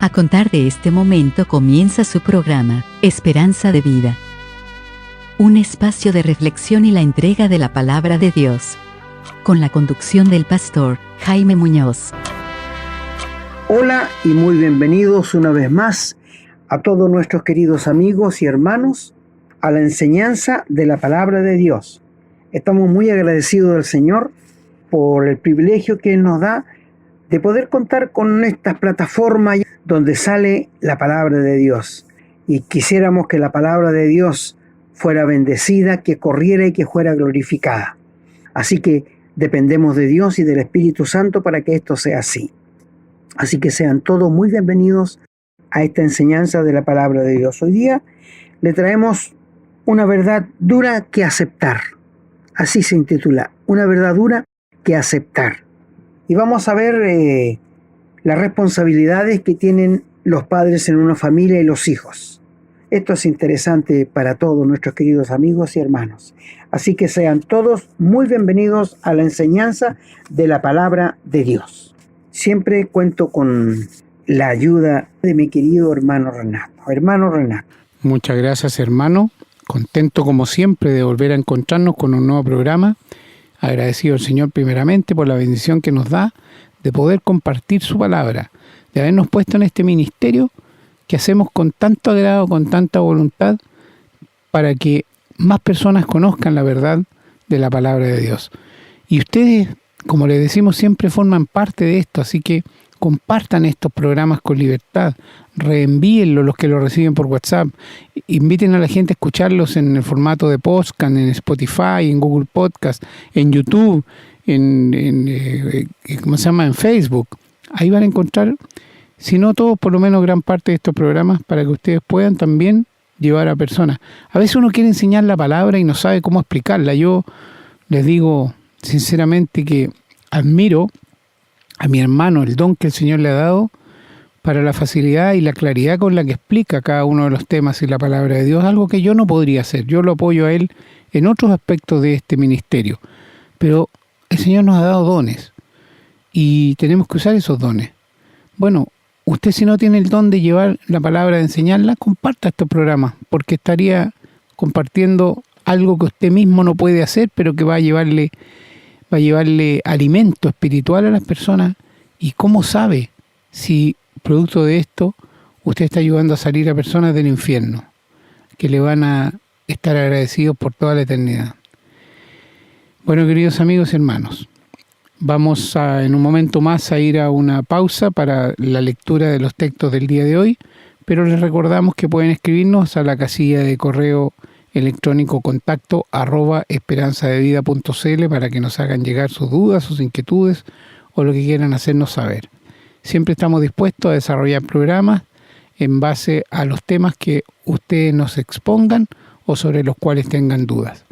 A contar de este momento comienza su programa, Esperanza de Vida. Un espacio de reflexión y la entrega de la palabra de Dios. Con la conducción del pastor Jaime Muñoz. Hola y muy bienvenidos una vez más a todos nuestros queridos amigos y hermanos a la enseñanza de la palabra de Dios. Estamos muy agradecidos al Señor por el privilegio que nos da de poder contar con estas plataformas donde sale la palabra de Dios. Y quisiéramos que la palabra de Dios fuera bendecida, que corriera y que fuera glorificada. Así que dependemos de Dios y del Espíritu Santo para que esto sea así. Así que sean todos muy bienvenidos a esta enseñanza de la palabra de Dios. Hoy día le traemos una verdad dura que aceptar. Así se intitula, una verdad dura que aceptar. Y vamos a ver las responsabilidades que tienen los padres en una familia y los hijos. Esto es interesante para todos nuestros queridos amigos y hermanos. Así que sean todos muy bienvenidos a la enseñanza de la palabra de Dios. Siempre cuento con la ayuda de mi querido hermano Renato. Hermano Renato. Muchas gracias, hermano. Contento como siempre de volver a encontrarnos con un nuevo programa. Agradecido al Señor primeramente por la bendición que nos da de poder compartir su palabra, de habernos puesto en este ministerio que hacemos con tanto agrado, con tanta voluntad, para que más personas conozcan la verdad de la palabra de Dios. Y ustedes, como les decimos siempre, forman parte de esto, así que compartan estos programas con libertad, reenvíenlos los que lo reciben por WhatsApp, inviten a la gente a escucharlos en el formato de podcast, en Spotify, en Google Podcast, en YouTube, en Facebook. Ahí van a encontrar, si no todos, por lo menos gran parte de estos programas para que ustedes puedan también llevar a personas. A veces uno quiere enseñar la palabra y no sabe cómo explicarla. Yo les digo sinceramente que admiro a mi hermano el don que el Señor le ha dado para la facilidad y la claridad con la que explica cada uno de los temas y la palabra de Dios, algo que yo no podría hacer. Yo lo apoyo a él en otros aspectos de este ministerio, pero el Señor nos ha dado dones y tenemos que usar esos dones. Bueno, usted si no tiene el don de llevar la palabra, de enseñarla, comparta estos programas, porque estaría compartiendo algo que usted mismo no puede hacer, pero que va a llevarle alimento espiritual a las personas. ¿Y cómo sabe si producto de esto usted está ayudando a salir a personas del infierno, que le van a estar agradecidos por toda la eternidad? Bueno, queridos amigos y hermanos, vamos en un momento más a ir a una pausa para la lectura de los textos del día de hoy, pero les recordamos que pueden escribirnos a la casilla de correo electrónico contacto @esperanzadevida.cl para que nos hagan llegar sus dudas, sus inquietudes o lo que quieran hacernos saber. Siempre estamos dispuestos a desarrollar programas en base a los temas que ustedes nos expongan o sobre los cuales tengan dudas.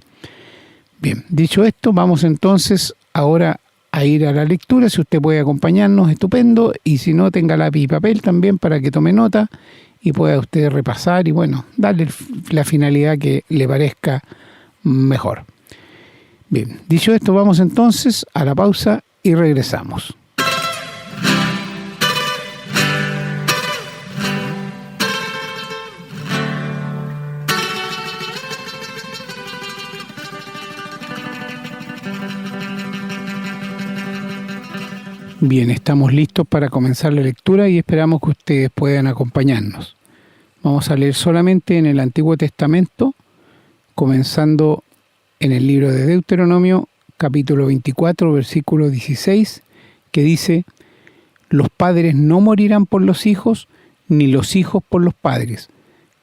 Bien, dicho esto, vamos entonces ahora a ir a la lectura. Si usted puede acompañarnos, estupendo, y si no, tenga lápiz y papel también para que tome nota y pueda usted repasar y bueno, darle la finalidad que le parezca mejor. Bien, dicho esto, vamos entonces a la pausa y regresamos. Bien, estamos listos para comenzar la lectura y esperamos que ustedes puedan acompañarnos. Vamos a leer solamente en el Antiguo Testamento, comenzando en el libro de Deuteronomio, capítulo 24, versículo 16, que dice: «Los padres no morirán por los hijos, ni los hijos por los padres.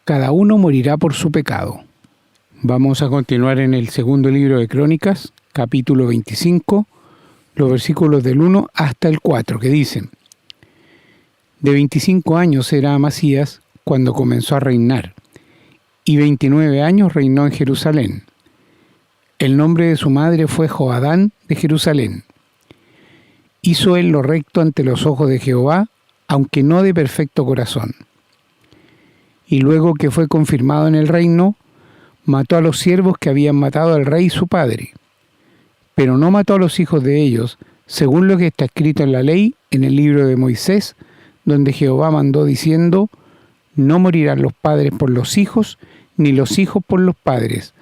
Cada uno morirá por su pecado». Vamos a continuar en el segundo libro de Crónicas, capítulo 25, los versículos del 1 hasta el 4, que dicen: «De 25 años era Amasías cuando comenzó a reinar, y 29 años reinó en Jerusalén. El nombre de su madre fue Joadán de Jerusalén. Hizo él lo recto ante los ojos de Jehová, aunque no de perfecto corazón. Y luego que fue confirmado en el reino, mató a los siervos que habían matado al rey su padre, pero no mató a los hijos de ellos, según lo que está escrito en la ley, en el libro de Moisés, donde Jehová mandó diciendo: no morirán los padres por los hijos, ni los hijos por los padres,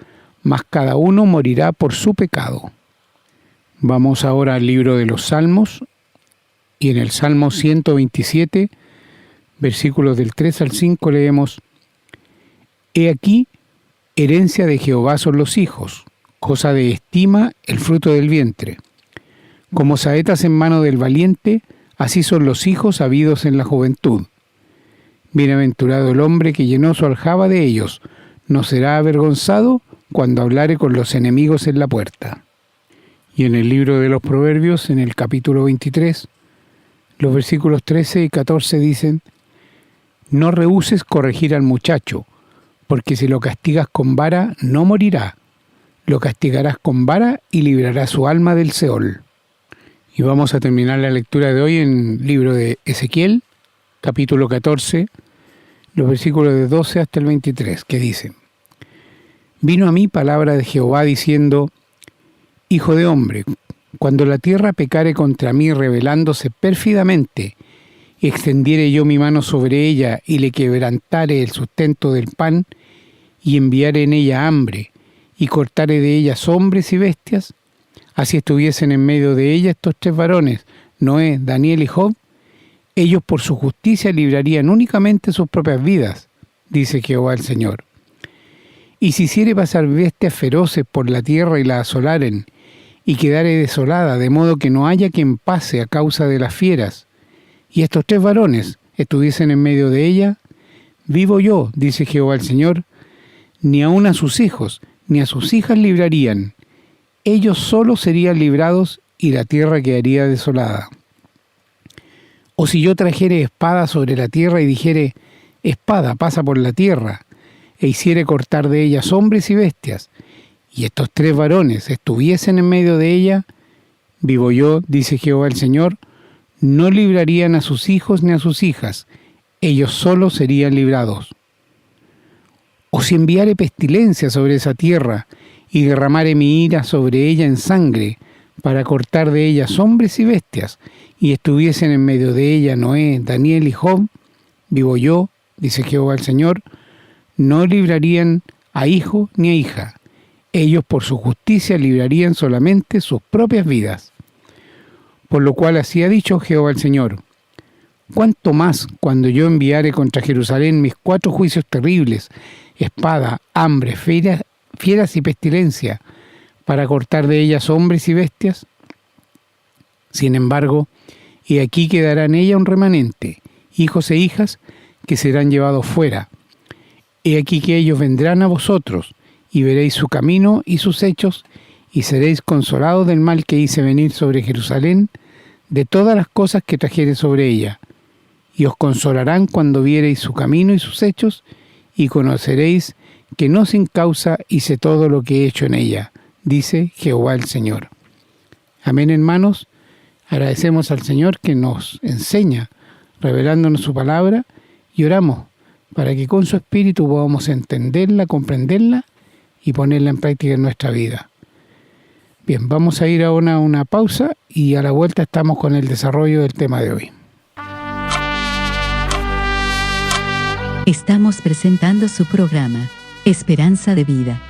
mas cada uno morirá por su pecado. Vamos ahora al libro de los Salmos, y en el Salmo 127, versículos del 3 al 5 leemos: He aquí, herencia de Jehová son los hijos, cosa de estima el fruto del vientre. Como saetas en mano del valiente, así son los hijos habidos en la juventud. Bienaventurado el hombre que llenó su aljaba de ellos, no será avergonzado cuando hablare con los enemigos en la puerta. Y en el libro de los Proverbios, en el capítulo 23, los versículos 13 y 14 dicen: no rehúses corregir al muchacho, porque si lo castigas con vara, no morirá. Lo castigarás con vara y librarás su alma del Seol. Y vamos a terminar la lectura de hoy en el libro de Ezequiel, capítulo 14, los versículos de 12 hasta el 23, que dicen: Vino a mí palabra de Jehová diciendo: Hijo de hombre, cuando la tierra pecare contra mí rebelándose pérfidamente, y extendiere yo mi mano sobre ella y le quebrantare el sustento del pan, y enviare en ella hambre, y cortare de ellas hombres y bestias, así estuviesen en medio de ella estos tres varones, Noé, Daniel y Job, ellos por su justicia librarían únicamente sus propias vidas, dice Jehová el Señor. Y si hiciere pasar bestias feroces por la tierra y la asolaren, y quedare desolada, de modo que no haya quien pase a causa de las fieras, y estos tres varones estuviesen en medio de ella, vivo yo, dice Jehová el Señor, ni aun a sus hijos, ni a sus hijas librarían. Ellos solos serían librados y la tierra quedaría desolada. O si yo trajere espada sobre la tierra y dijere: espada pasa por la tierra, e hiciere cortar de ellas hombres y bestias, y estos tres varones estuviesen en medio de ella, vivo yo, dice Jehová el Señor, no librarían a sus hijos ni a sus hijas, ellos solos serían librados. O si enviare pestilencia sobre esa tierra, y derramare mi ira sobre ella en sangre, para cortar de ellas hombres y bestias, y estuviesen en medio de ella Noé, Daniel y Job, vivo yo, dice Jehová el Señor, no librarían a hijo ni a hija, ellos por su justicia librarían solamente sus propias vidas. Por lo cual así ha dicho Jehová el Señor: cuánto más cuando yo enviare contra Jerusalén mis 4 juicios terribles, espada, hambre, fieras y pestilencia, para cortar de ellas hombres y bestias. Sin embargo, he aquí quedará en ella un remanente, hijos e hijas, que serán llevados fuera. He aquí que ellos vendrán a vosotros, y veréis su camino y sus hechos, y seréis consolados del mal que hice venir sobre Jerusalén, de todas las cosas que trajere sobre ella. Y os consolarán cuando viereis su camino y sus hechos, y conoceréis que no sin causa hice todo lo que he hecho en ella, dice Jehová el Señor. Amén, hermanos. Agradecemos al Señor que nos enseña, revelándonos su palabra, y oramos para que con su Espíritu podamos entenderla, comprenderla y ponerla en práctica en nuestra vida. Bien, vamos a ir a una pausa y a la vuelta estamos con el desarrollo del tema de hoy. Estamos presentando su programa, Esperanza de Vida.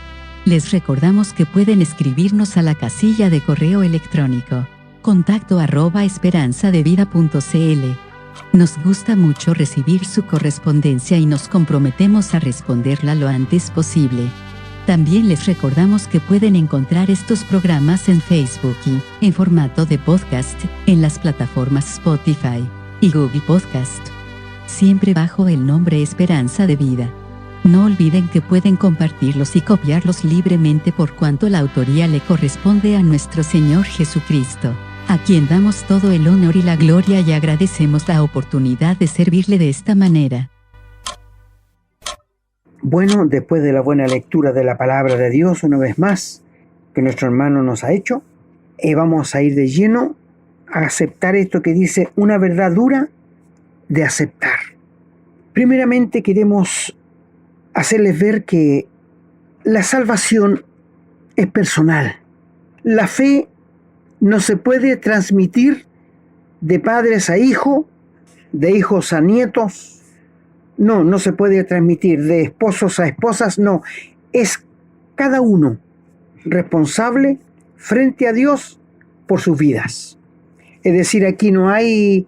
Les recordamos que pueden escribirnos a la casilla de correo electrónico contacto@esperanzadevida.cl. Nos gusta mucho recibir su correspondencia y nos comprometemos a responderla lo antes posible. También les recordamos que pueden encontrar estos programas en Facebook y, en formato de podcast, en las plataformas Spotify y Google Podcast, siempre bajo el nombre Esperanza de Vida. No olviden que pueden compartirlos y copiarlos libremente por cuanto la autoría le corresponde a nuestro Señor Jesucristo, a quien damos todo el honor y la gloria y agradecemos la oportunidad de servirle de esta manera. Bueno, después de la buena lectura de la palabra de Dios, una vez más, que nuestro hermano nos ha hecho, vamos a ir de lleno a aceptar esto que dice una verdad dura de aceptar. Primeramente queremos hacerles ver que la salvación es personal. La fe no se puede transmitir de padres a hijo de hijos a nietos. No, no se puede transmitir de esposos a esposas, no. Es cada uno responsable frente a Dios por sus vidas. Es decir, aquí no hay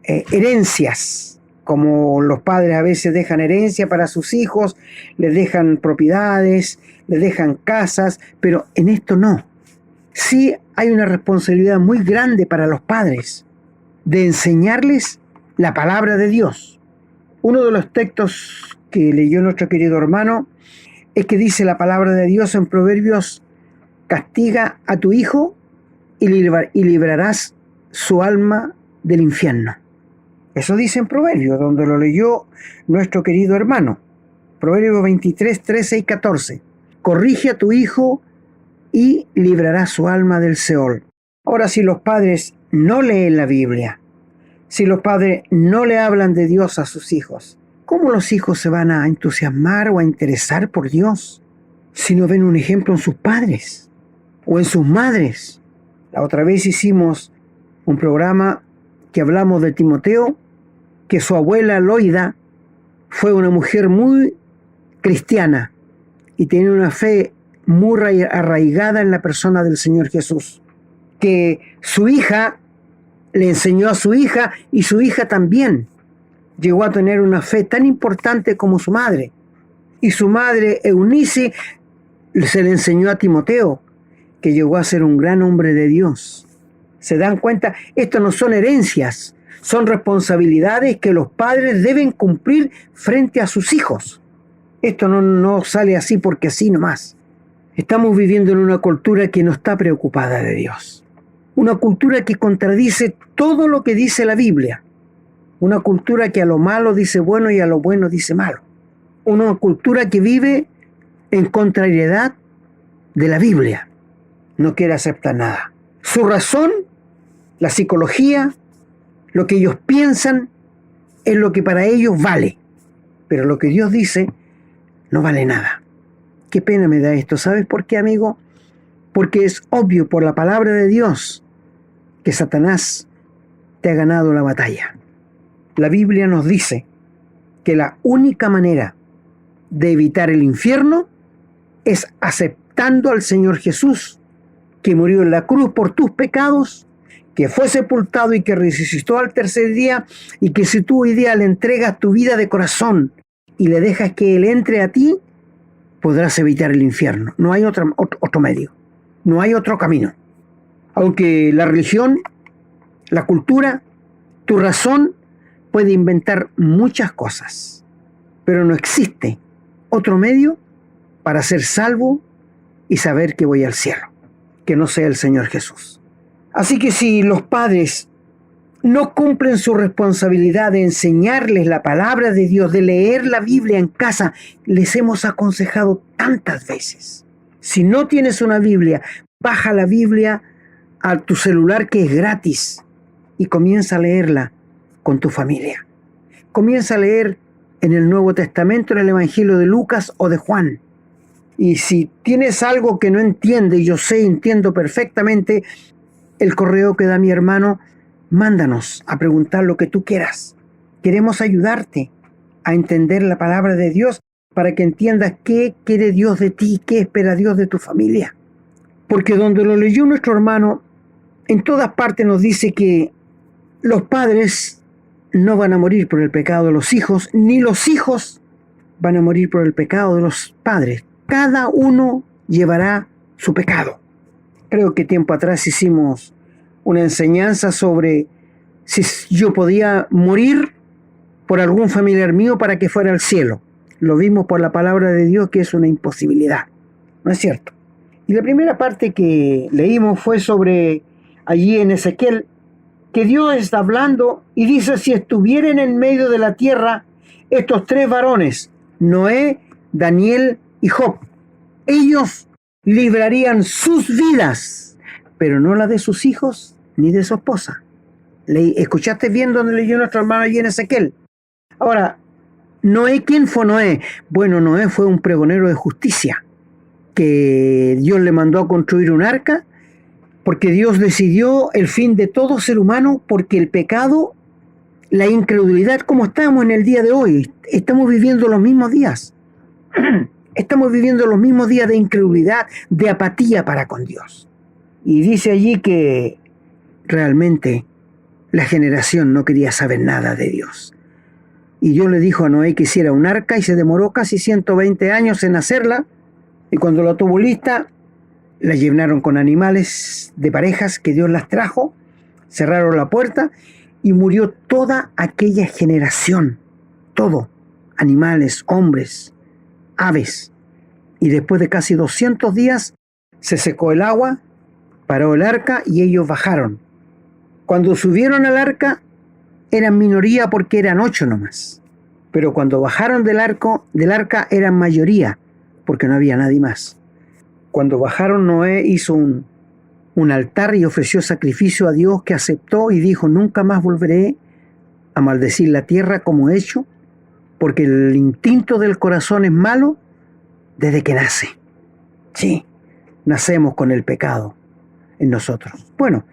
herencias, como los padres a veces dejan herencia para sus hijos, les dejan propiedades, les dejan casas, pero en esto no. Sí hay una responsabilidad muy grande para los padres de enseñarles la palabra de Dios. Uno de los textos que leyó nuestro querido hermano es que dice la palabra de Dios en Proverbios: castiga a tu hijo y librarás su alma del infierno. Eso dice en Proverbios, donde lo leyó nuestro querido hermano. Proverbios 23, 13 y 14. Corrige a tu hijo y librarás su alma del Seol. Ahora, si los padres no leen la Biblia, si los padres no le hablan de Dios a sus hijos, ¿cómo los hijos se van a entusiasmar o a interesar por Dios si no ven un ejemplo en sus padres o en sus madres? La otra vez hicimos un programa que hablamos de Timoteo, que su abuela Loida fue una mujer muy cristiana y tenía una fe muy arraigada en la persona del Señor Jesús, que su hija le enseñó a su hija y su hija también llegó a tener una fe tan importante como su madre. Y su madre Eunice se le enseñó a Timoteo, que llegó a ser un gran hombre de Dios. ¿Se dan cuenta? Esto no son herencias, son responsabilidades que los padres deben cumplir frente a sus hijos. Esto no sale así porque sí nomás. Estamos viviendo en una cultura que no está preocupada de Dios. Una cultura que contradice todo lo que dice la Biblia. Una cultura que a lo malo dice bueno y a lo bueno dice malo. Una cultura que vive en contrariedad de la Biblia. No quiere aceptar nada. Su razón, la psicología, lo que ellos piensan, es lo que para ellos vale. Pero lo que Dios dice no vale nada. Qué pena me da esto. ¿Sabes por qué, amigo? Porque es obvio por la palabra de Dios que Satanás te ha ganado la batalla. La Biblia nos dice que la única manera de evitar el infierno es aceptando al Señor Jesús, que murió en la cruz por tus pecados, que fue sepultado y que resucitó al tercer día, y que si tú hoy día le entregas tu vida de corazón y le dejas que Él entre a ti, podrás evitar el infierno. No hay otro medio, no hay otro camino. Aunque la religión, la cultura, tu razón puede inventar muchas cosas, pero no existe otro medio para ser salvo y saber que voy al cielo, que no sea el Señor Jesús. Así que si los padres no cumplen su responsabilidad de enseñarles la palabra de Dios, de leer la Biblia en casa, les hemos aconsejado tantas veces. Si no tienes una Biblia, baja la Biblia a tu celular, que es gratis, y comienza a leerla con tu familia. Comienza a leer en el Nuevo Testamento, en el Evangelio de Lucas o de Juan. Y si tienes algo que no entiendes, y yo entiendo perfectamente, el correo que da mi hermano, mándanos a preguntar lo que tú quieras. Queremos ayudarte a entender la palabra de Dios para que entiendas qué quiere Dios de ti, qué espera Dios de tu familia. Porque donde lo leyó nuestro hermano, en todas partes nos dice que los padres no van a morir por el pecado de los hijos, ni los hijos van a morir por el pecado de los padres. Cada uno llevará su pecado. Creo que tiempo atrás hicimos una enseñanza sobre si yo podía morir por algún familiar mío para que fuera al cielo. Lo vimos por la palabra de Dios que es una imposibilidad. ¿No es cierto? Y la primera parte que leímos fue sobre allí en Ezequiel, que Dios está hablando y dice: si estuvieran en medio de la tierra estos tres varones, Noé, Daniel y Job, ellos librarían sus vidas, pero no la de sus hijos ni de su esposa. ¿Escuchaste bien donde leyó nuestro hermano allí en Ezequiel? Ahora, Noé, ¿quién fue Noé? Bueno, Noé fue un pregonero de justicia, que Dios le mandó a construir un arca, porque Dios decidió el fin de todo ser humano, porque el pecado la incredulidad como estamos en el día de hoy. Estamos viviendo los mismos días. Estamos viviendo los mismos días de incredulidad, de apatía para con Dios. Y dice allí que realmente la generación no quería saber nada de Dios. Y Dios le dijo a Noé que hiciera un arca y se demoró casi 120 años en hacerla. Y cuando la tuvo lista, la llenaron con animales de parejas que Dios las trajo, cerraron la puerta y murió toda aquella generación. Todo, animales, hombres, aves. Y después de casi 200 días se secó el agua, paró el arca y ellos bajaron. Cuando subieron al arca eran minoría porque eran 8 nomás. Pero cuando bajaron del arca eran mayoría porque no había nadie más. Cuando bajaron, Noé hizo un altar y ofreció sacrificio a Dios, que aceptó y dijo: nunca más volveré a maldecir la tierra como he hecho, porque el instinto del corazón es malo desde que nace. Sí, nacemos con el pecado en nosotros. Bueno,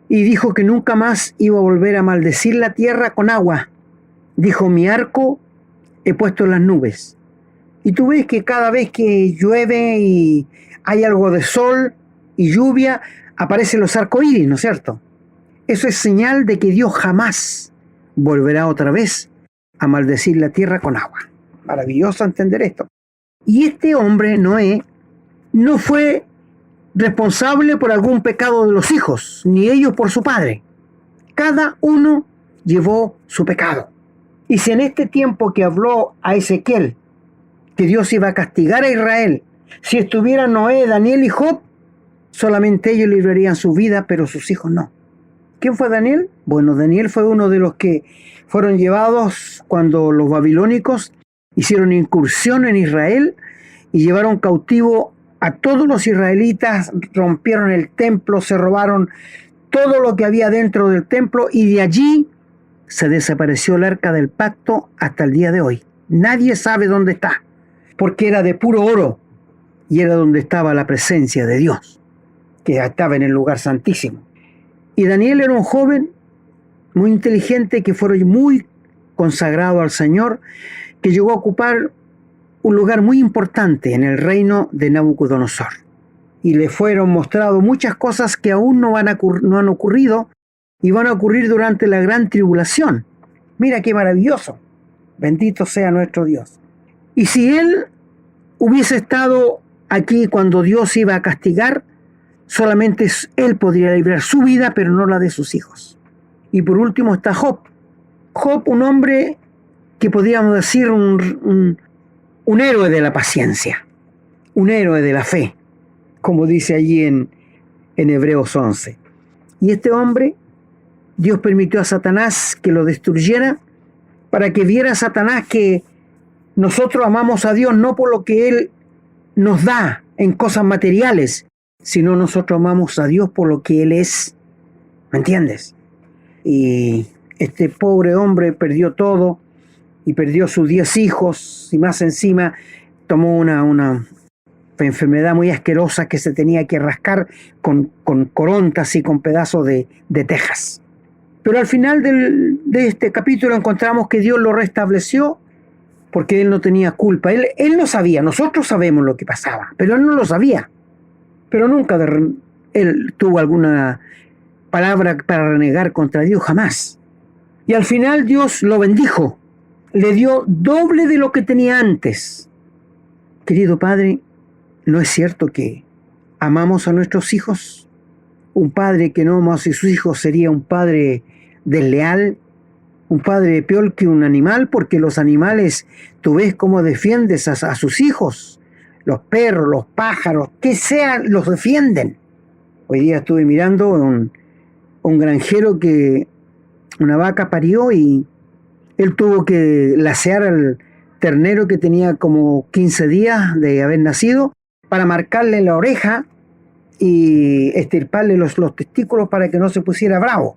y dijo que nunca más iba a volver a maldecir la tierra con agua. Dijo: mi arco he puesto en las nubes. Y tú ves que cada vez que llueve y hay algo de sol y lluvia, aparecen los arcoíris, ¿no es cierto? Eso es señal de que Dios jamás volverá otra vez a maldecir la tierra con agua. Maravilloso entender esto. Y este hombre, Noé, no fue responsable por algún pecado de los hijos, ni ellos por su padre. Cada uno llevó su pecado. Y si en este tiempo que habló a Ezequiel que Dios iba a castigar a Israel, si estuvieran Noé, Daniel y Job, solamente ellos librarían su vida, pero sus hijos no. ¿Quién fue Daniel? Bueno, Daniel fue uno de los que fueron llevados cuando los babilónicos hicieron incursión en Israel y llevaron cautivo a todos los israelitas, rompieron el templo, se robaron todo lo que había dentro del templo y de allí se desapareció el arca del pacto hasta el día de hoy. Nadie sabe dónde está, porque era de puro oro y era donde estaba la presencia de Dios, que estaba en el lugar santísimo. Y Daniel era un joven muy inteligente que fue muy consagrado al Señor, que llegó a ocupar un lugar muy importante en el reino de Nabucodonosor. Y le fueron mostradas muchas cosas que aún no han ocurrido y van a ocurrir durante la gran tribulación. Mira qué maravilloso. Bendito sea nuestro Dios. Y si él hubiese estado aquí cuando Dios iba a castigar, solamente él podría librar su vida, pero no la de sus hijos. Y por último está Job. Job, un hombre que podríamos decir un héroe de la paciencia, un héroe de la fe, como dice allí en Hebreos 11. Y este hombre, Dios permitió a Satanás que lo destruyera para que viera Satanás que nosotros amamos a Dios no por lo que Él nos da en cosas materiales, sino nosotros amamos a Dios por lo que Él es. ¿Me entiendes? Y este pobre hombre perdió todo y perdió sus 10 hijos y más encima tomó una enfermedad muy asquerosa que se tenía que rascar con corontas y con pedazos de tejas. Pero al final de este capítulo encontramos que Dios lo restableció porque él no tenía culpa. Él no sabía, nosotros sabemos lo que pasaba, pero él no lo sabía. Pero nunca él tuvo alguna palabra para renegar contra Dios, jamás. Y al final Dios lo bendijo, le dio doble de lo que tenía antes. Querido Padre, ¿no es cierto que amamos a nuestros hijos? Un padre que no ama a sus hijos sería un padre desleal, un padre peor que un animal, porque los animales, tú ves cómo defiendes a sus hijos, los perros, los pájaros, que sea, los defienden. Hoy día estuve mirando un granjero que una vaca parió y él tuvo que lacear al ternero que tenía como 15 días de haber nacido para marcarle la oreja y estirparle los testículos para que no se pusiera bravo.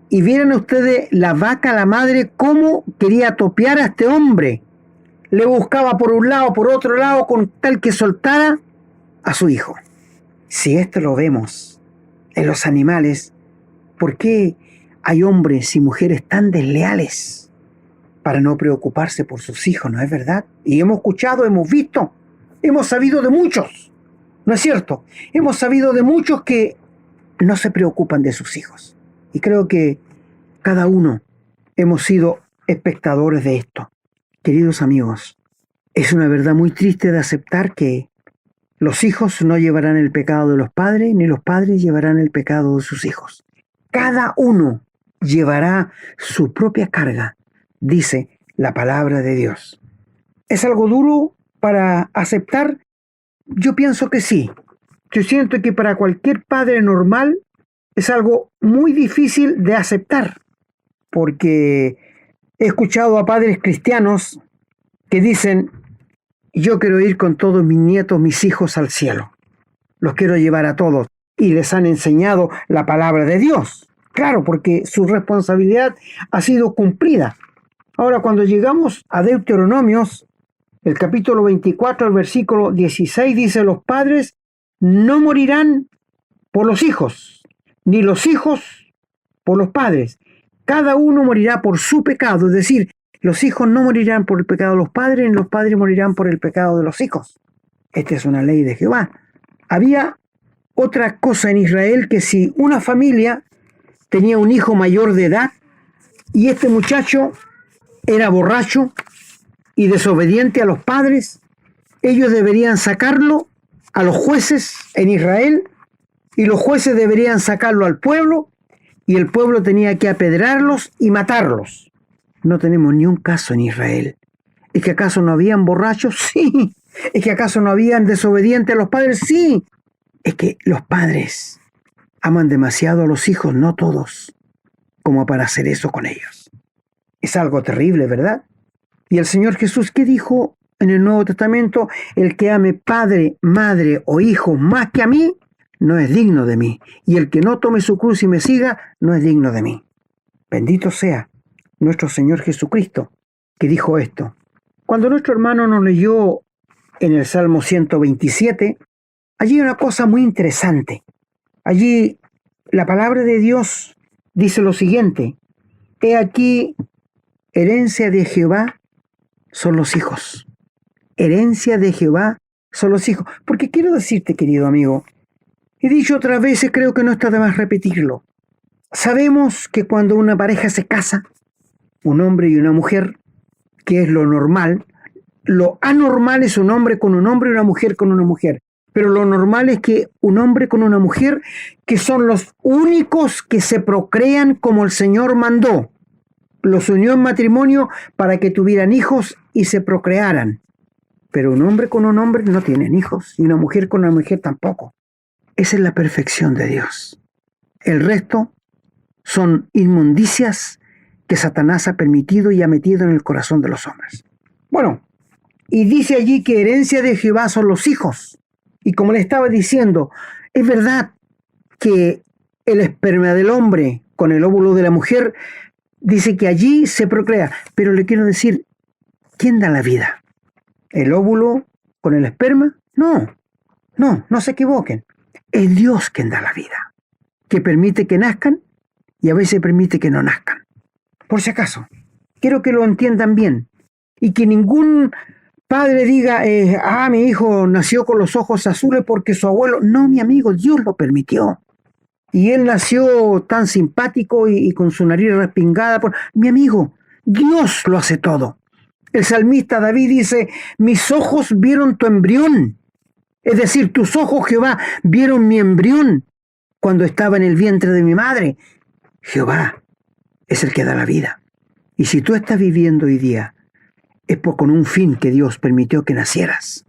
Y vieron ustedes la vaca, la madre, cómo quería topear a este hombre. Le buscaba por un lado, por otro lado, con tal que soltara a su hijo. Si esto lo vemos en los animales, ¿por qué hay hombres y mujeres tan desleales para no preocuparse por sus hijos, ¿no es verdad? Y hemos escuchado, hemos visto, hemos sabido de muchos, ¿no es cierto? Hemos sabido de muchos que no se preocupan de sus hijos. Y creo que cada uno hemos sido espectadores de esto. Queridos amigos, es una verdad muy triste de aceptar que los hijos no llevarán el pecado de los padres, ni los padres llevarán el pecado de sus hijos. Cada uno llevará su propia carga, dice la palabra de Dios. ¿Es algo duro para aceptar? Yo pienso que sí. Yo siento que para cualquier padre normal es algo muy difícil de aceptar, porque he escuchado a padres cristianos que dicen: yo quiero ir con todos mis nietos, mis hijos al cielo. Los quiero llevar a todos. Y les han enseñado la palabra de Dios. Claro, porque su responsabilidad ha sido cumplida. Ahora, cuando llegamos a Deuteronomios, el capítulo 24, el versículo 16, dice: los padres no morirán por los hijos, ni los hijos por los padres. Cada uno morirá por su pecado. Es decir, los hijos no morirán por el pecado de los padres, ni los padres morirán por el pecado de los hijos. Esta es una ley de Jehová. Había otra cosa en Israel, que si una familia tenía un hijo mayor de edad y este muchacho era borracho y desobediente a los padres, ellos deberían sacarlo a los jueces en Israel, y los jueces deberían sacarlo al pueblo, y el pueblo tenía que apedrearlos y matarlos. No tenemos ni un caso en Israel. ¿Es que acaso no habían borrachos? Sí. ¿Es que acaso no habían desobedientes a los padres? Sí. Es que los padres aman demasiado a los hijos, no todos, como para hacer eso con ellos. Es algo terrible, ¿verdad? Y el Señor Jesús, ¿qué dijo en el Nuevo Testamento? El que ame padre, madre o hijo más que a mí, no es digno de mí. Y el que no tome su cruz y me siga, no es digno de mí. Bendito sea nuestro Señor Jesucristo, que dijo esto. Cuando nuestro hermano nos leyó en el Salmo 127, allí hay una cosa muy interesante. Allí la palabra de Dios dice lo siguiente: he aquí, herencia de Jehová son los hijos. Herencia de Jehová son los hijos. Porque quiero decirte, querido amigo, he dicho otras veces, creo que no está de más repetirlo. Sabemos que cuando una pareja se casa, un hombre y una mujer, que es lo normal, lo anormal es un hombre con un hombre y una mujer con una mujer. Pero lo normal es que un hombre con una mujer, que son los únicos que se procrean como el Señor mandó, los unió en matrimonio para que tuvieran hijos y se procrearan. Pero un hombre con un hombre no tienen hijos, y una mujer con una mujer tampoco. Esa es la perfección de Dios. El resto son inmundicias que Satanás ha permitido y ha metido en el corazón de los hombres. Bueno, y dice allí que herencia de Jehová son los hijos. Y como le estaba diciendo, es verdad que el esperma del hombre con el óvulo de la mujer, dice que allí se procrea. Pero le quiero decir, ¿quién da la vida? ¿El óvulo con el esperma? No se equivoquen. Es Dios quien da la vida, que permite que nazcan y a veces permite que no nazcan. Por si acaso, quiero que lo entiendan bien y que ningún padre diga, mi hijo nació con los ojos azules porque su abuelo... No, mi amigo, Dios lo permitió. Y él nació tan simpático y con su nariz respingada. Mi amigo, Dios lo hace todo. El salmista David dice, mis ojos vieron tu embrión. Es decir, tus ojos, Jehová, vieron mi embrión cuando estaba en el vientre de mi madre. Jehová es el que da la vida. Y si tú estás viviendo hoy día, es con un fin que Dios permitió que nacieras.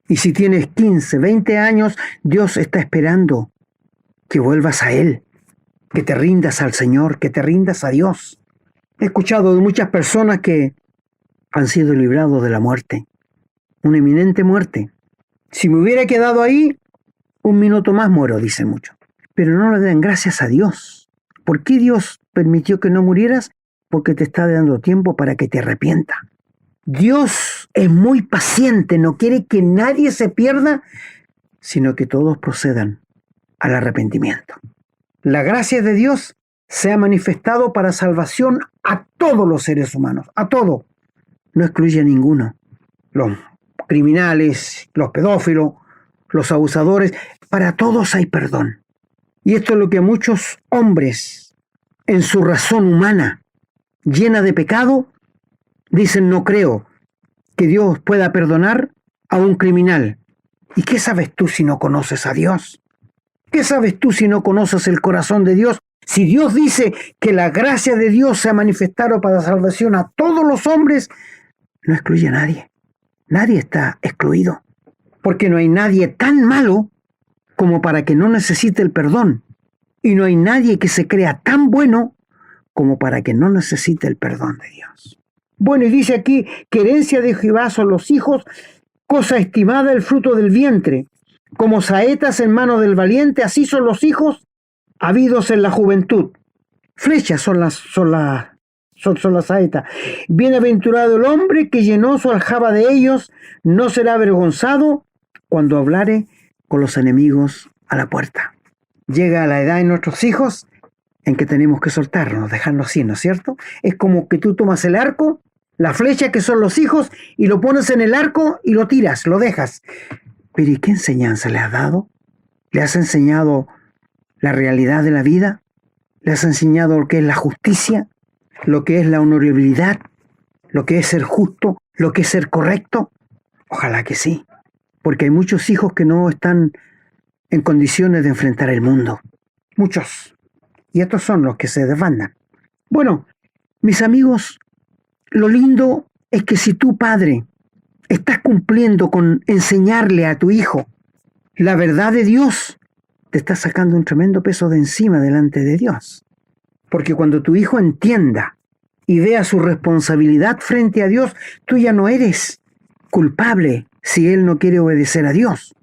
Y si tienes 15, 20 años, Dios está esperando que vuelvas a Él, que te rindas al Señor, que te rindas a Dios. He escuchado de muchas personas que han sido librados de la muerte, una inminente muerte. Si me hubiera quedado ahí, un minuto más muero, dicen muchos. Pero no le den gracias a Dios. ¿Por qué Dios permitió que no murieras? Porque te está dando tiempo para que te arrepientas. Dios es muy paciente, no quiere que nadie se pierda, sino que todos procedan al arrepentimiento. La gracia de Dios se ha manifestado para salvación a todos los seres humanos, a todos. No excluye a ninguno. Los criminales, los pedófilos, los abusadores, para todos hay perdón. Y esto es lo que muchos hombres, en su razón humana, llena de pecado, dicen: no creo que Dios pueda perdonar a un criminal. ¿Y qué sabes tú si no conoces a Dios? ¿Qué sabes tú si no conoces el corazón de Dios? Si Dios dice que la gracia de Dios se ha manifestado para salvación a todos los hombres, no excluye a nadie. Nadie está excluido. Porque no hay nadie tan malo como para que no necesite el perdón. Y no hay nadie que se crea tan bueno como para que no necesite el perdón de Dios. Bueno, y dice aquí que herencia de Jehová son los hijos, cosa estimada el fruto del vientre. Como saetas en mano del valiente, así son los hijos habidos en la juventud. Flechas son las saetas. Bienaventurado el hombre que llenó su aljaba de ellos, no será avergonzado cuando hablare con los enemigos a la puerta. Llega la edad de nuestros hijos en que tenemos que soltarnos, dejarnos así, ¿no es cierto? Es como que tú tomas el arco, la flecha que son los hijos, y lo pones en el arco y lo tiras, lo dejas. Pero ¿y qué enseñanza le has dado? ¿Le has enseñado la realidad de la vida? ¿Le has enseñado lo que es la justicia? ¿Lo que es la honorabilidad? ¿Lo que es ser justo? ¿Lo que es ser correcto? Ojalá que sí, porque hay muchos hijos que no están en condiciones de enfrentar el mundo. Muchos. Y estos son los que se desbandan. Bueno, mis amigos, lo lindo es que si tú, padre, estás cumpliendo con enseñarle a tu hijo la verdad de Dios, te estás sacando un tremendo peso de encima delante de Dios. Porque cuando tu hijo entienda y vea su responsabilidad frente a Dios, tú ya no eres culpable si él no quiere obedecer a Dios.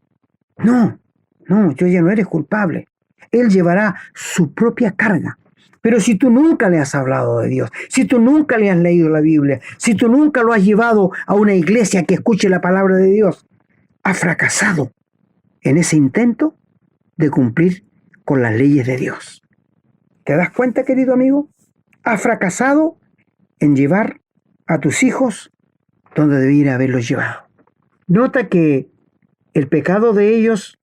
No, yo ya no eres culpable. Él llevará su propia carga. Pero si tú nunca le has hablado de Dios, si tú nunca le has leído la Biblia, si tú nunca lo has llevado a una iglesia que escuche la palabra de Dios, has fracasado en ese intento de cumplir con las leyes de Dios. ¿Te das cuenta, querido amigo? Has fracasado en llevar a tus hijos donde debiera haberlos llevado. Nota que el pecado de ellos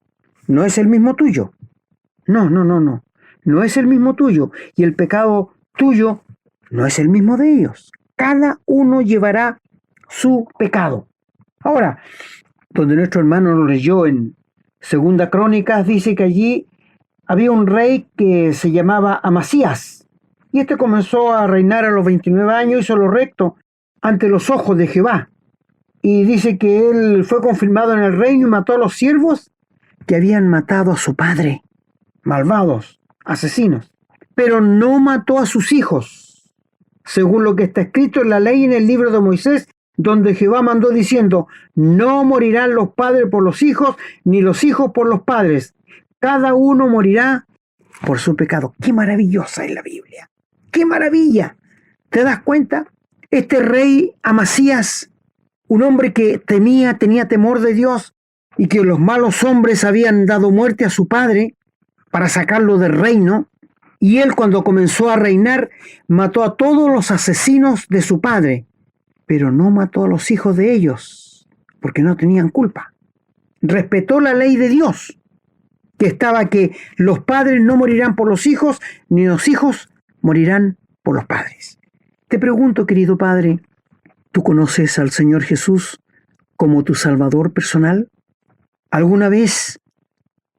no es el mismo tuyo. No. No es el mismo tuyo. Y el pecado tuyo no es el mismo de ellos. Cada uno llevará su pecado. Ahora, donde nuestro hermano lo leyó en Segunda Crónicas, dice que allí había un rey que se llamaba Amasías. Y este comenzó a reinar a los 29 años, hizo lo recto ante los ojos de Jehová. Y dice que él fue confirmado en el reino y mató a los siervos que habían matado a su padre. Malvados, asesinos. Pero no mató a sus hijos, según lo que está escrito en la ley en el libro de Moisés, donde Jehová mandó diciendo: no morirán los padres por los hijos, ni los hijos por los padres. Cada uno morirá por su pecado. ¡Qué maravillosa es la Biblia! ¡Qué maravilla! ¿Te das cuenta? Este rey Amasías, un hombre que tenía temor de Dios y que los malos hombres habían dado muerte a su padre para sacarlo del reino, y él, cuando comenzó a reinar, mató a todos los asesinos de su padre, pero no mató a los hijos de ellos, porque no tenían culpa. Respetó la ley de Dios, que estaba que los padres no morirán por los hijos, ni los hijos morirán por los padres. Te pregunto, querido padre, ¿tú conoces al Señor Jesús como tu Salvador personal? ¿Alguna vez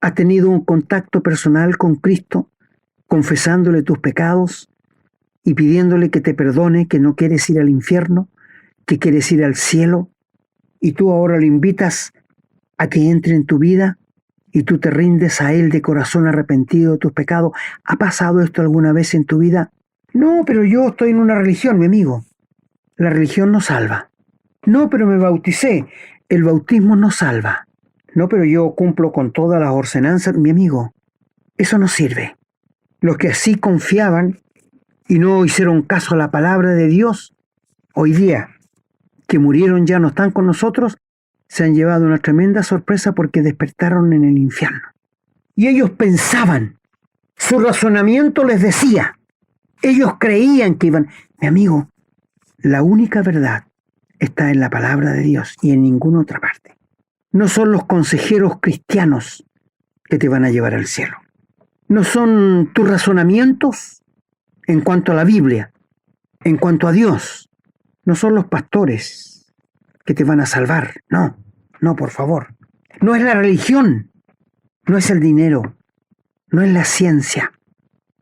has tenido un contacto personal con Cristo, confesándole tus pecados y pidiéndole que te perdone, que no quieres ir al infierno, que quieres ir al cielo, y tú ahora le invitas a que entre en tu vida y tú te rindes a Él de corazón arrepentido de tus pecados? ¿Ha pasado esto alguna vez en tu vida? No, pero yo estoy en una religión, mi amigo. La religión no salva. No, pero me bauticé. El bautismo no salva. No, pero yo cumplo con todas las ordenanzas, mi amigo. Eso no sirve. Los que así confiaban y no hicieron caso a la palabra de Dios, hoy día, que murieron, ya no están con nosotros, se han llevado una tremenda sorpresa porque despertaron en el infierno. Y ellos pensaban, su razonamiento les decía, Ellos creían que iban. Mi amigo, la única verdad está en la palabra de Dios y en ninguna otra parte. No son los consejeros cristianos que te van a llevar al cielo. No son tus razonamientos en cuanto a la Biblia, en cuanto a Dios. No son los pastores que te van a salvar. No, no, por favor. No es la religión, no es el dinero, no es la ciencia.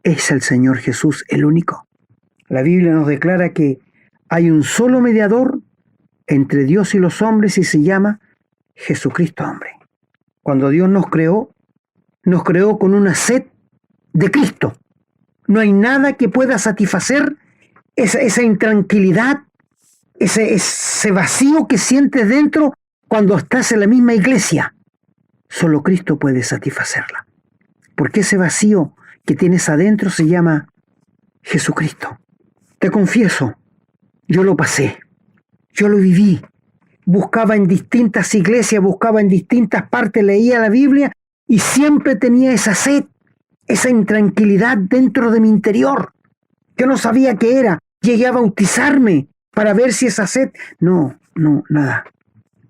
Es el Señor Jesús el único. La Biblia nos declara que hay un solo mediador entre Dios y los hombres y se llama Jesucristo hombre. Cuando Dios nos creó con una sed de Cristo. No hay nada que pueda satisfacer esa intranquilidad, ese vacío que sientes dentro cuando estás en la misma iglesia. Solo Cristo puede satisfacerla. Porque ese vacío que tienes adentro se llama Jesucristo. Te confieso, yo lo pasé, yo lo viví. Buscaba en distintas iglesias, buscaba en distintas partes, leía la Biblia y siempre tenía esa sed, esa intranquilidad dentro de mi interior. Yo no sabía qué era. Llegué a bautizarme para ver si esa sed... No, nada.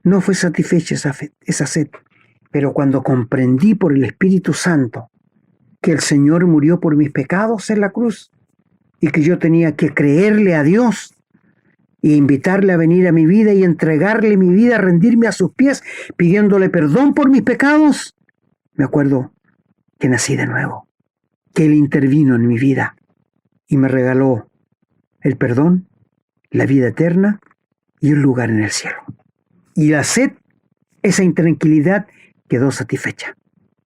No fue satisfecha esa sed. Pero cuando comprendí por el Espíritu Santo que el Señor murió por mis pecados en la cruz y que yo tenía que creerle a Dios e invitarle a venir a mi vida y entregarle mi vida, rendirme a sus pies, pidiéndole perdón por mis pecados, me acuerdo que nací de nuevo, que Él intervino en mi vida y me regaló el perdón, la vida eterna y un lugar en el cielo. Y la sed, esa intranquilidad, quedó satisfecha.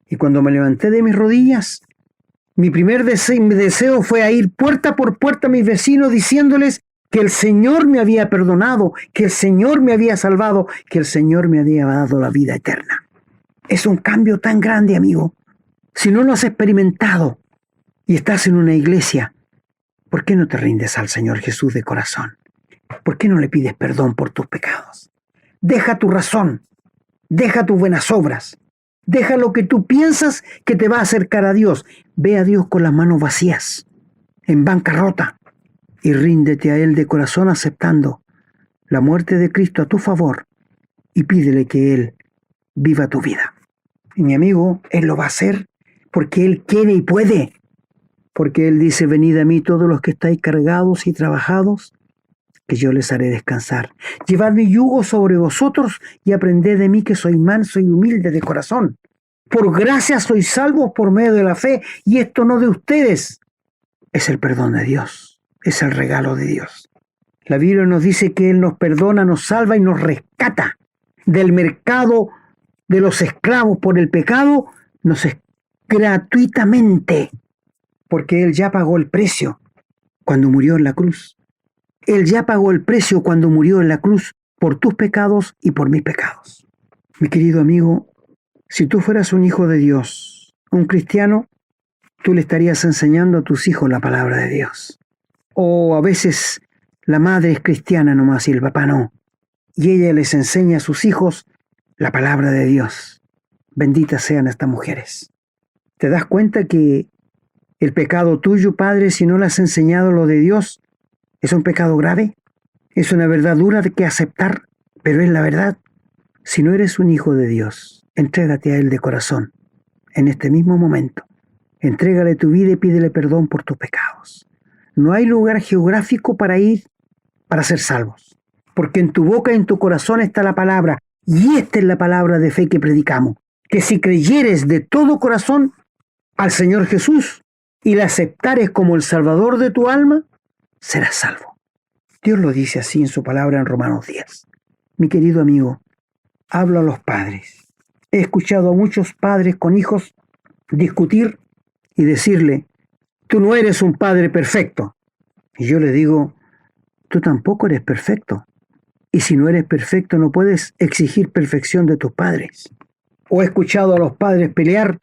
Y cuando me levanté de mis rodillas, mi primer deseo fue a ir puerta por puerta a mis vecinos diciéndoles que el Señor me había perdonado, que el Señor me había salvado, que el Señor me había dado la vida eterna. Es un cambio tan grande, amigo. Si no lo has experimentado y estás en una iglesia, ¿por qué no te rindes al Señor Jesús de corazón? ¿Por qué no le pides perdón por tus pecados? Deja tu razón, deja tus buenas obras, deja lo que tú piensas que te va a acercar a Dios. Ve a Dios con las manos vacías, en bancarrota, y ríndete a Él de corazón aceptando la muerte de Cristo a tu favor y pídele que Él viva tu vida. Y mi amigo, Él lo va a hacer porque Él quiere y puede. Porque Él dice, venid a mí todos los que estáis cargados y trabajados, que yo les haré descansar. Llevad mi yugo sobre vosotros y aprended de mí que soy manso y humilde de corazón. Por gracia sois salvos por medio de la fe, y esto no de ustedes. Es el perdón de Dios, es el regalo de Dios. La Biblia nos dice que Él nos perdona, nos salva y nos rescata del mercado de los esclavos por el pecado, gratuitamente. Porque Él ya pagó el precio cuando murió en la cruz. Él ya pagó el precio cuando murió en la cruz por tus pecados y por mis pecados. Mi querido amigo, si tú fueras un hijo de Dios, un cristiano, tú le estarías enseñando a tus hijos la palabra de Dios. O a veces la madre es cristiana nomás y el papá no. Y ella les enseña a sus hijos la palabra de Dios. Benditas sean estas mujeres. ¿Te das cuenta que el pecado tuyo, padre, si no le has enseñado lo de Dios, es un pecado grave? Es una verdad dura de que aceptar, pero es la verdad. Si no eres un hijo de Dios, entrégate a Él de corazón. En este mismo momento, entrégale tu vida y pídele perdón por tus pecados. No hay lugar geográfico para ir para ser salvos, porque en tu boca y en tu corazón está la palabra, y esta es la palabra de fe que predicamos, que si creyeres de todo corazón al Señor Jesús y le aceptares como el Salvador de tu alma, serás salvo. Dios lo dice así en su palabra en Romanos 10. Mi querido amigo, hablo a los padres. He escuchado a muchos padres con hijos discutir y decirle, tú no eres un padre perfecto. Y yo le digo, tú tampoco eres perfecto. Y si no eres perfecto, no puedes exigir perfección de tus padres. O he escuchado a los padres pelear,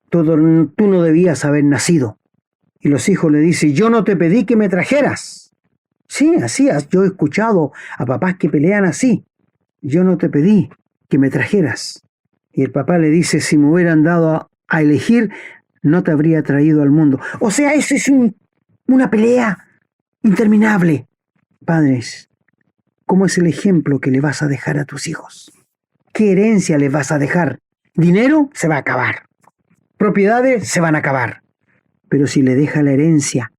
tú no debías haber nacido. Y los hijos le dicen, yo no te pedí que me trajeras. Sí, así, yo he escuchado a papás que pelean así. Yo no te pedí que me trajeras. Y el papá le dice, si me hubieran dado a elegir, no te habría traído al mundo. O sea, eso es un una pelea interminable. Padres, ¿cómo es el ejemplo que le vas a dejar a tus hijos? ¿Qué herencia les vas a dejar? Dinero se va a acabar. Propiedades se van a acabar. Pero si le dejas la herencia,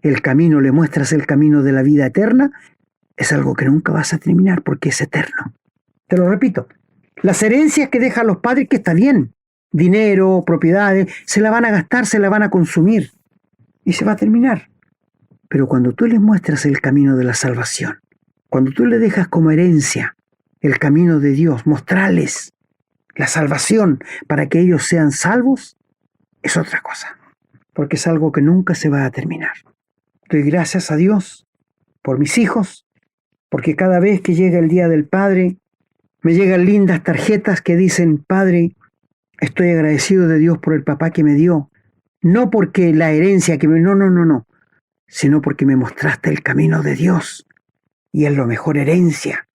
el camino, le muestras el camino de la vida eterna, es algo que nunca vas a terminar porque es eterno. Te lo repito, las herencias que dejan los padres, que está bien, dinero, propiedades, se la van a gastar, se la van a consumir y se va a terminar. Pero cuando tú les muestras el camino de la salvación, cuando tú le dejas como herencia el camino de Dios, mostrarles la salvación para que ellos sean salvos, es otra cosa, porque es algo que nunca se va a terminar. Doy gracias a Dios por mis hijos, porque cada vez que llega el Día del Padre, me llegan lindas tarjetas que dicen: Padre, estoy agradecido de Dios por el papá que me dio, no porque la herencia que me... No, sino porque me mostraste el camino de Dios, y es la mejor herencia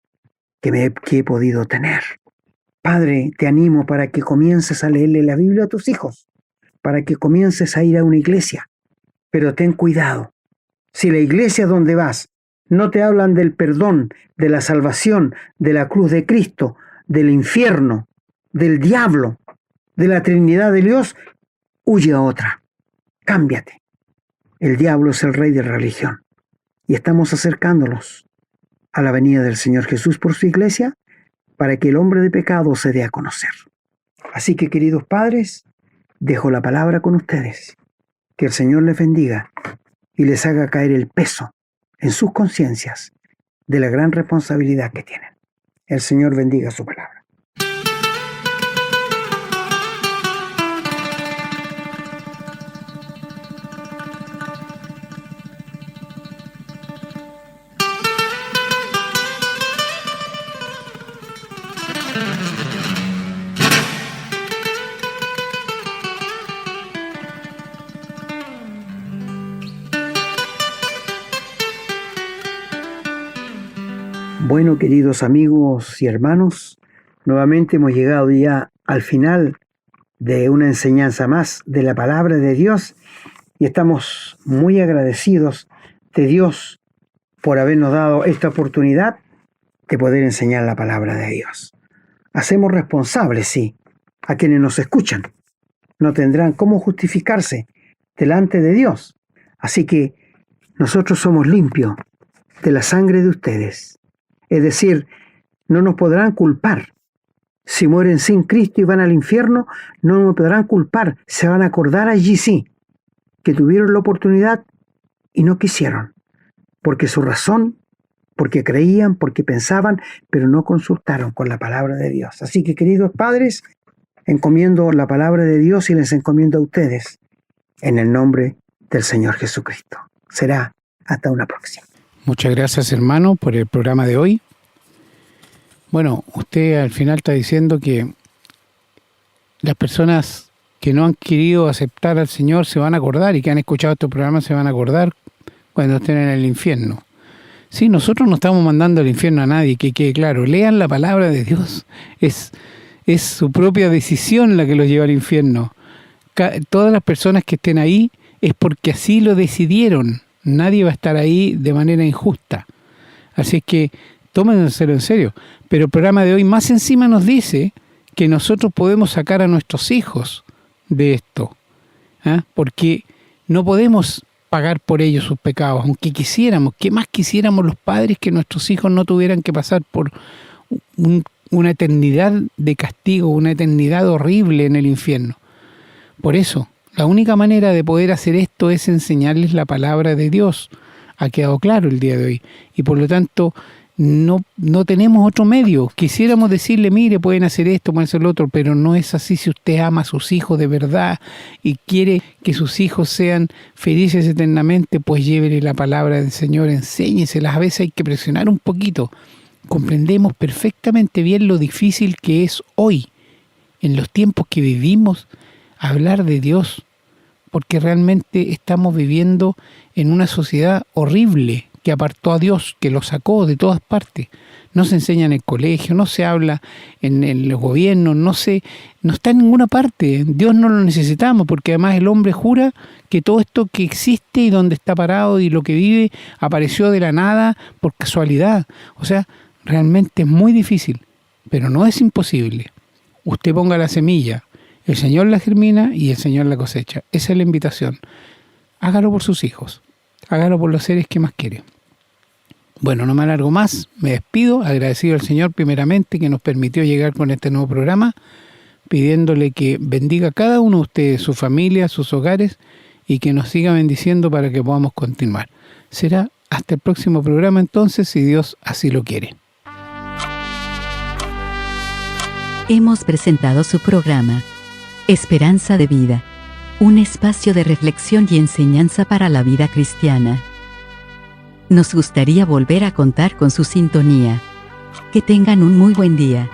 que he podido tener. Padre, te animo para que comiences a leerle la Biblia a tus hijos, para que comiences a ir a una iglesia, pero ten cuidado. Si la iglesia donde vas no te hablan del perdón, de la salvación, de la cruz de Cristo, del infierno, del diablo, de la Trinidad de Dios, huye a otra. Cámbiate. El diablo es el rey de la religión y estamos acercándolos a la venida del Señor Jesús por su iglesia para que el hombre de pecado se dé a conocer. Así que, queridos padres, dejo la palabra con ustedes. Que el Señor les bendiga y les haga caer el peso en sus conciencias de la gran responsabilidad que tienen. El Señor bendiga su palabra. Bueno, queridos amigos y hermanos, nuevamente hemos llegado ya al final de una enseñanza más de la palabra de Dios y estamos muy agradecidos de Dios por habernos dado esta oportunidad de poder enseñar la palabra de Dios. Hacemos responsables, sí, a quienes nos escuchan. No tendrán cómo justificarse delante de Dios. Así que nosotros somos limpios de la sangre de ustedes. Es decir, no nos podrán culpar. Si mueren sin Cristo y van al infierno, no nos podrán culpar. Se van a acordar allí sí, que tuvieron la oportunidad y no quisieron. Porque su razón, porque creían, porque pensaban, pero no consultaron con la palabra de Dios. Así que, queridos padres, encomiendo la palabra de Dios y les encomiendo a ustedes en el nombre del Señor Jesucristo. Será hasta una próxima. Muchas gracias, hermano, por el programa de hoy. Bueno, usted al final está diciendo que las personas que no han querido aceptar al Señor se van a acordar y que han escuchado este programa se van a acordar cuando estén en el infierno. Sí, nosotros no estamos mandando al infierno a nadie, que quede claro. Lean la palabra de Dios. Es su propia decisión la que los lleva al infierno. Todas las personas que estén ahí es porque así lo decidieron. Nadie va a estar ahí de manera injusta. Así es que tómenselo en serio. Pero el programa de hoy más encima nos dice que nosotros podemos sacar a nuestros hijos de esto. Porque no podemos pagar por ellos sus pecados, aunque quisiéramos. ¿Qué más quisiéramos los padres que nuestros hijos no tuvieran que pasar por una eternidad de castigo, una eternidad horrible en el infierno? Por eso, la única manera de poder hacer esto es enseñarles la palabra de Dios. Ha quedado claro el día de hoy. Y por lo tanto, no tenemos otro medio. Quisiéramos decirle, mire, pueden hacer esto, pueden hacer lo otro, pero no es así. Si usted ama a sus hijos de verdad y quiere que sus hijos sean felices eternamente, pues llévele la palabra del Señor, enséñeselas. A veces hay que presionar un poquito. Comprendemos perfectamente bien lo difícil que es hoy, en los tiempos que vivimos, hablar de Dios, porque realmente estamos viviendo en una sociedad horrible, que apartó a Dios, que lo sacó de todas partes. No se enseña en el colegio, no se habla en el gobierno, no está en ninguna parte. Dios no lo necesitamos, porque además el hombre jura que todo esto que existe y donde está parado y lo que vive apareció de la nada por casualidad. O sea, realmente es muy difícil, pero no es imposible. Usted ponga la semilla, el Señor la germina y el Señor la cosecha. Esa es la invitación. Hágalo por sus hijos, hágalo por los seres que más quiere. Bueno, no me alargo más, me despido, agradecido al Señor primeramente que nos permitió llegar con este nuevo programa, pidiéndole que bendiga a cada uno de ustedes, su familia, sus hogares, y que nos siga bendiciendo para que podamos continuar. Será hasta el próximo programa entonces, si Dios así lo quiere. Hemos presentado su programa, Esperanza de Vida, un espacio de reflexión y enseñanza para la vida cristiana. Nos gustaría volver a contar con su sintonía. Que tengan un muy buen día.